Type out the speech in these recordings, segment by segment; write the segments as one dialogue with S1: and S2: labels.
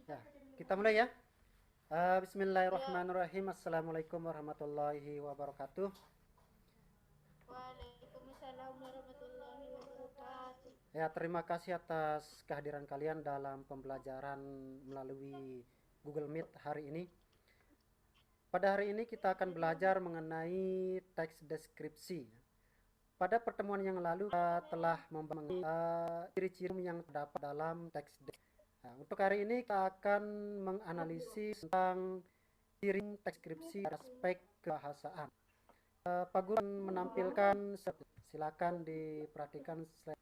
S1: Ya, kita mulai ya. Bismillahirrahmanirrahim. Assalamualaikum warahmatullahi wabarakatuh.
S2: Waalaikumsalam warahmatullahi wabarakatuh.
S1: Ya, terima kasih atas kehadiran kalian dalam pembelajaran melalui Google Meet hari ini. Pada hari ini kita akan belajar mengenai teks deskripsi. Pada pertemuan yang lalu kita telah membahas ciri-ciri yang terdapat dalam teks deskripsi. Nah, untuk hari ini kita akan menganalisis tentang ciri deskripsi aspek kebahasaan. Pak Guru menampilkan, silakan diperhatikan slide.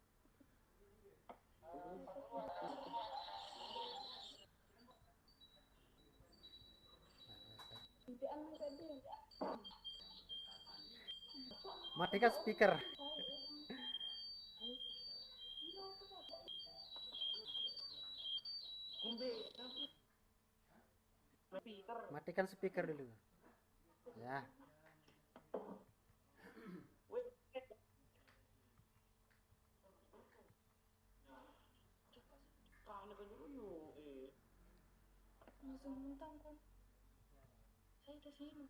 S1: Matikan speaker. Matikan speaker dulu. Ya.
S2: Langsung muntang kan? Saya di sini.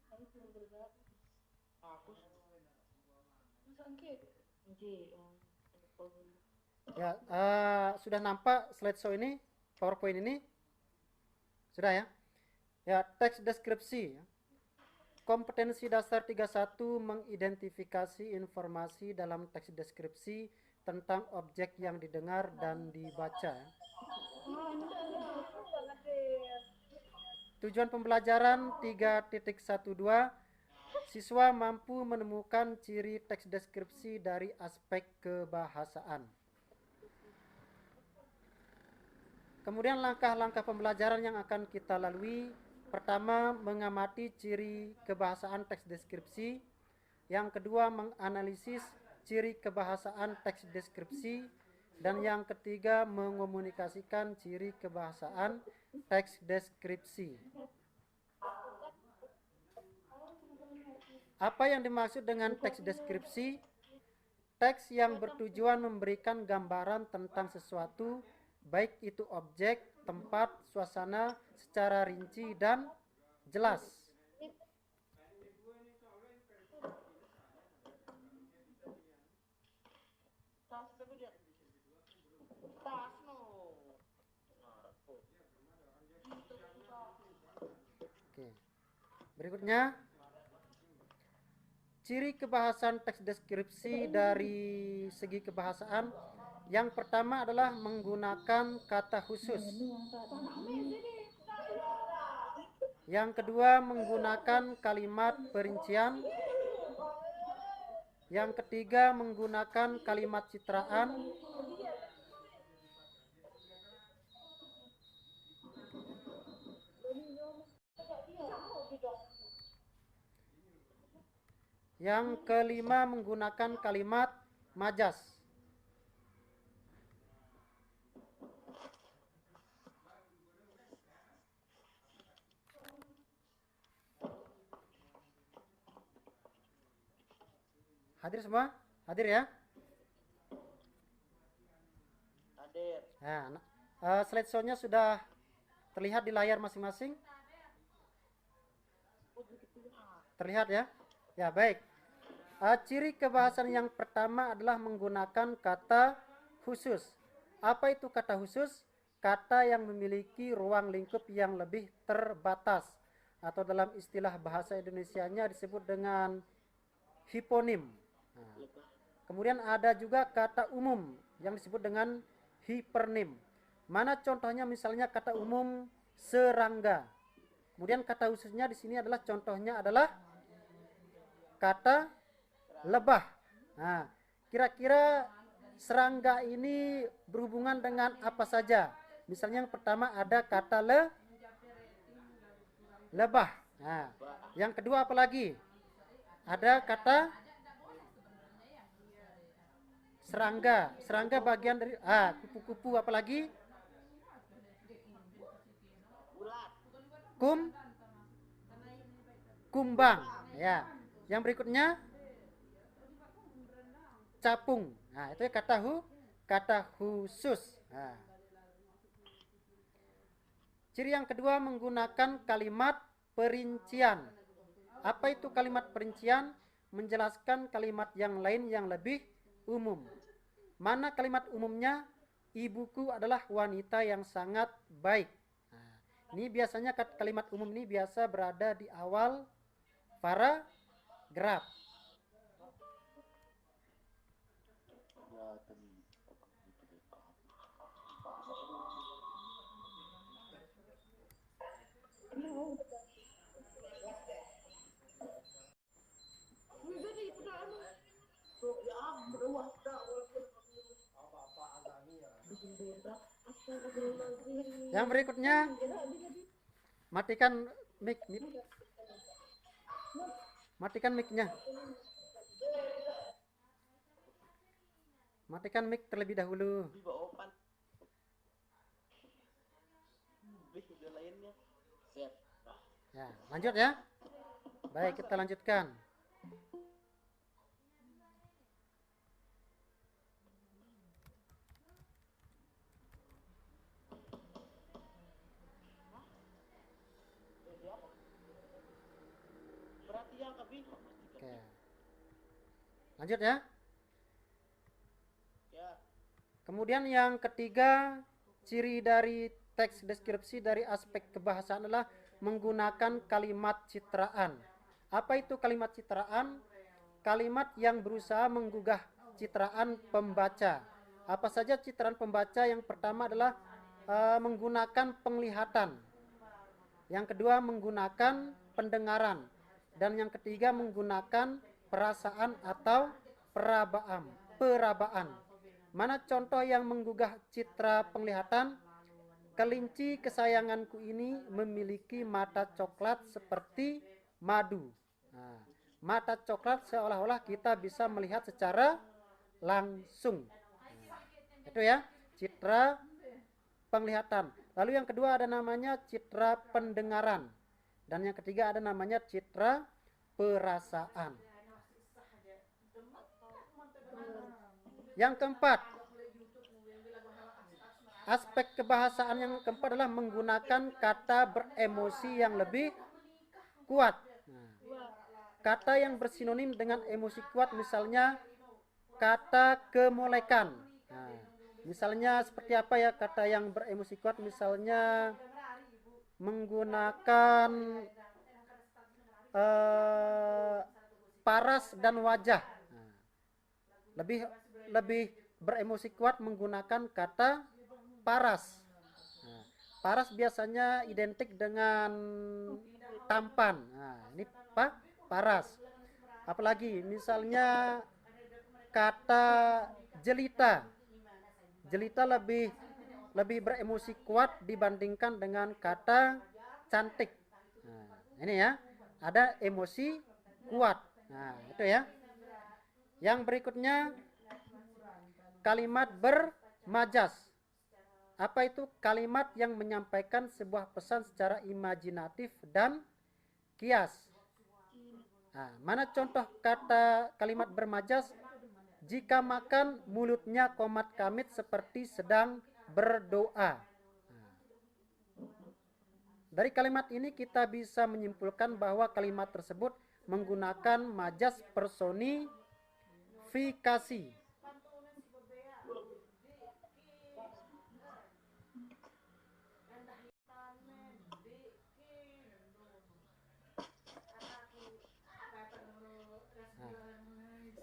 S2: Aku masa engke?
S1: Ya, sudah nampak slideshow ini, PowerPoint ini? Sudah ya? Ya, teks deskripsi. Kompetensi dasar 31 mengidentifikasi informasi dalam teks deskripsi tentang objek yang didengar dan dibaca. Tujuan pembelajaran 3.12, siswa mampu menemukan ciri teks deskripsi dari aspek kebahasaan. Kemudian langkah-langkah pembelajaran yang akan kita lalui. Pertama, mengamati ciri kebahasaan teks deskripsi. Yang kedua, menganalisis ciri kebahasaan teks deskripsi. Dan yang ketiga, mengomunikasikan ciri kebahasaan teks deskripsi. Apa yang dimaksud dengan teks deskripsi? Teks yang bertujuan memberikan gambaran tentang sesuatu, baik itu objek, tempat, suasana, secara rinci dan jelas. Oke. Berikutnya, ciri kebahasaan teks deskripsi dari segi kebahasaan. Yang pertama adalah menggunakan kata khusus. Yang kedua, menggunakan kalimat perincian. Yang ketiga, menggunakan kalimat citraan. Yang kelima, menggunakan kalimat majas. Hadir semua? Hadir ya?
S2: Hadir.
S1: Nah, slideshow-nya sudah terlihat di layar masing-masing? Terlihat ya? Ya, baik. Ciri kebahasan yang pertama adalah menggunakan kata khusus. Apa itu kata khusus? Kata yang memiliki ruang lingkup yang lebih terbatas, atau dalam istilah bahasa Indonesianya disebut dengan hiponim. Nah, kemudian ada juga kata umum yang disebut dengan hipernim. Mana contohnya? Misalnya kata umum serangga. Kemudian kata khususnya di sini adalah contohnya adalah kata lebah. Nah, kira-kira serangga ini berhubungan dengan apa saja? Misalnya yang pertama ada kata lebah. Nah, yang kedua apa lagi? Ada kata serangga. Serangga bagian dari kupu-kupu, apa lagi? Kumbang. Ya. Yang berikutnya capung. Nah, itu kata khusus. Nah. Ciri yang kedua menggunakan kalimat perincian. Apa itu kalimat perincian? Menjelaskan kalimat yang lain yang lebih umum. Mana kalimat umumnya? Ibuku adalah wanita yang sangat baik. Nah, ini biasanya kalimat umum ini biasa berada di awal paragraf. Yang berikutnya, matikan mic. Matikan mic-nya. Matikan mic terlebih dahulu. Ya, lanjut ya. Baik, kita lanjutkan. Oke. Lanjut ya. Kemudian yang ketiga, ciri dari teks deskripsi dari aspek kebahasaan adalah menggunakan kalimat citraan. Apa itu kalimat citraan? Kalimat yang berusaha menggugah citraan pembaca. Apa saja citraan pembaca? Yang pertama adalah menggunakan penglihatan. Yang kedua menggunakan pendengaran. Dan yang ketiga menggunakan perasaan atau perabaan. Mana contoh yang menggugah citra penglihatan? Kelinci kesayanganku ini memiliki mata coklat seperti madu. Nah, mata coklat seolah-olah kita bisa melihat secara langsung. Nah, itu ya, citra penglihatan. Lalu yang kedua ada namanya citra pendengaran. Dan yang ketiga ada namanya citra perasaan. Yang keempat, aspek kebahasaan yang keempat adalah menggunakan kata beremosi yang lebih kuat. Nah, kata yang bersinonim dengan emosi kuat misalnya kata kemolekan. Nah, misalnya seperti apa ya kata yang beremosi kuat? Misalnya menggunakan paras dan wajah. Nah, lebih beremosi kuat menggunakan kata paras. Nah, paras biasanya identik dengan tampan. Nah, ini paras. Apalagi misalnya kata jelita. Jelita lebih beremosi kuat dibandingkan dengan kata cantik. Nah, ini ya, ada emosi kuat. Nah, itu ya. Yang berikutnya kalimat bermajas. Apa itu? Kalimat yang menyampaikan sebuah pesan secara imajinatif dan kias. Nah, mana contoh kata kalimat bermajas? Jika makan mulutnya komat kamit seperti sedang berdoa. Nah, dari kalimat ini kita bisa menyimpulkan bahwa kalimat tersebut menggunakan majas personifikasi.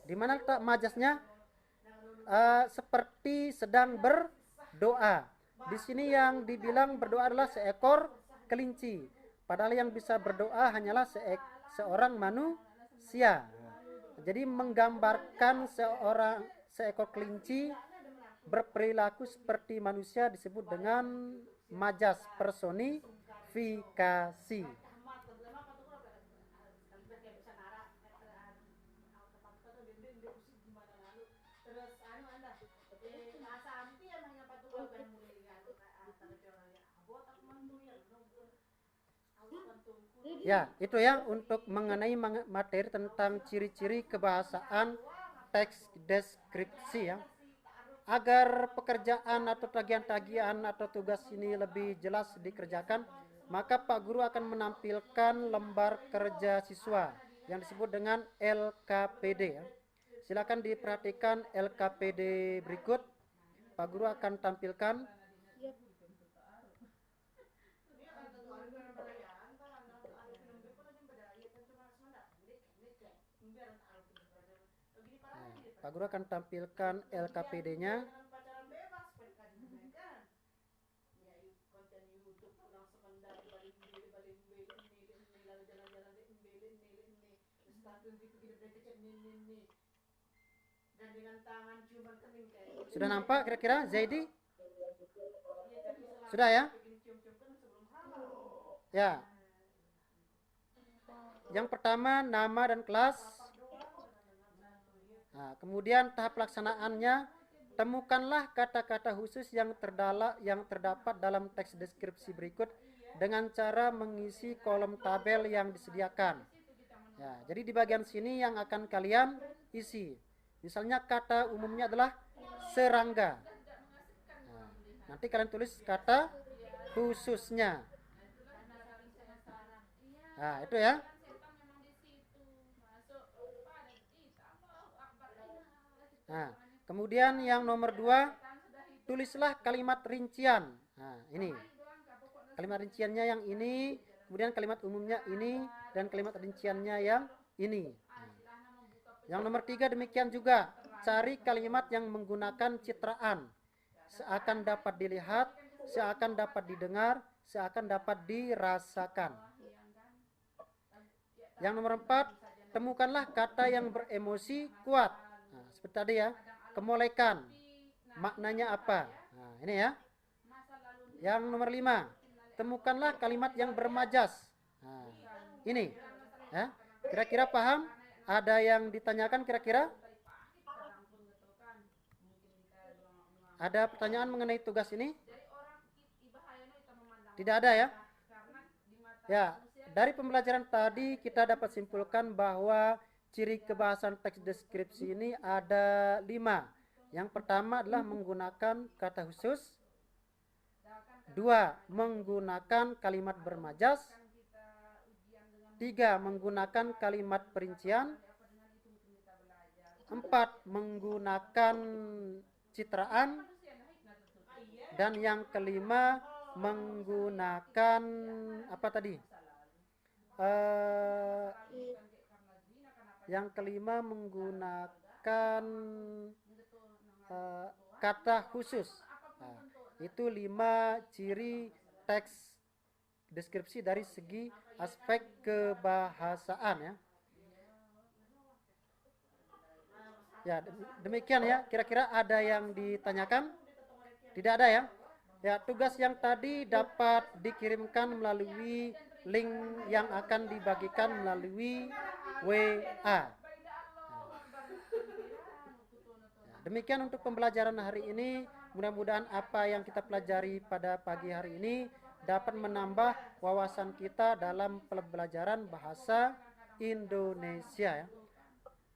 S1: Di mana letak majasnya? Seperti sedang berdoa. Di sini yang dibilang berdoa adalah seekor kelinci. Padahal yang bisa berdoa hanyalah seorang manusia. Jadi menggambarkan seekor kelinci berperilaku seperti manusia disebut dengan majas personifikasi. Ya, itu ya untuk mengenai materi tentang ciri-ciri kebahasaan teks deskripsi ya. agar pekerjaan atau tagihan-tagihan atau tugas ini lebih jelas dikerjakan, maka Pak Guru akan menampilkan lembar kerja siswa yang disebut dengan LKPD ya. Silakan diperhatikan LKPD berikut. Pak Guru akan tampilkan.
S2: Siap.
S1: Pak Guru akan tampilkan LKPD-nya. Sudah nampak kira-kira Zaidi? Sudah ya? Ya. Yang pertama nama dan kelas. Nah, kemudian tahap pelaksanaannya, temukanlah kata-kata khusus yang terdapat dalam teks deskripsi berikut dengan cara mengisi kolom tabel yang disediakan. Ya, jadi di bagian sini yang akan kalian isi. Misalnya kata umumnya adalah serangga. Nah, nanti kalian tulis kata khususnya. Nah, itu ya. Nah, kemudian yang nomor 2, tulislah kalimat rincian. Nah, ini. Kalimat rinciannya yang ini, kemudian kalimat umumnya ini, dan kalimat rinciannya yang ini. Yang nomor 3 demikian juga. Cari kalimat yang menggunakan citraan. Seakan dapat dilihat, seakan dapat didengar, seakan dapat dirasakan. Yang nomor 4, temukanlah kata yang beremosi kuat. Nah, seperti tadi ya, kemolekan. Maknanya apa? Nah, ini ya. Yang nomor 5, temukanlah kalimat yang bermajas. Nah, ini. Ya. Kira-kira paham? Ada yang ditanyakan kira-kira? Ada pertanyaan mengenai tugas ini? Tidak ada ya? Ya, dari pembelajaran tadi kita dapat simpulkan bahwa ciri kebahasan teks deskripsi ini ada 5. Yang pertama adalah menggunakan kata khusus. 2, menggunakan kalimat bermajas. 3, menggunakan kalimat perincian. 4, menggunakan citraan. Dan yang kelima menggunakan apa tadi? Yang kelima menggunakan kata khusus. Nah, itu 5 ciri teks deskripsi dari segi aspek kebahasaan ya. Ya, demikian ya. Kira-kira ada yang ditanyakan? Tidak ada ya? Ya, tugas yang tadi dapat dikirimkan melalui link yang akan dibagikan melalui WA. Demikian untuk pembelajaran hari ini. Mudah-mudahan apa yang kita pelajari pada pagi hari ini dapat menambah wawasan kita dalam pembelajaran bahasa Indonesia ya.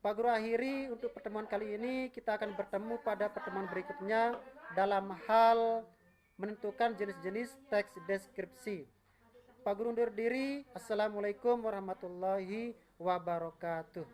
S1: Pak Guru akhiri untuk pertemuan kali ini. Kita akan bertemu pada pertemuan berikutnya dalam hal menentukan jenis-jenis teks deskripsi. Pak Guru undur diri. Assalamualaikum warahmatullahi wabarakatuh.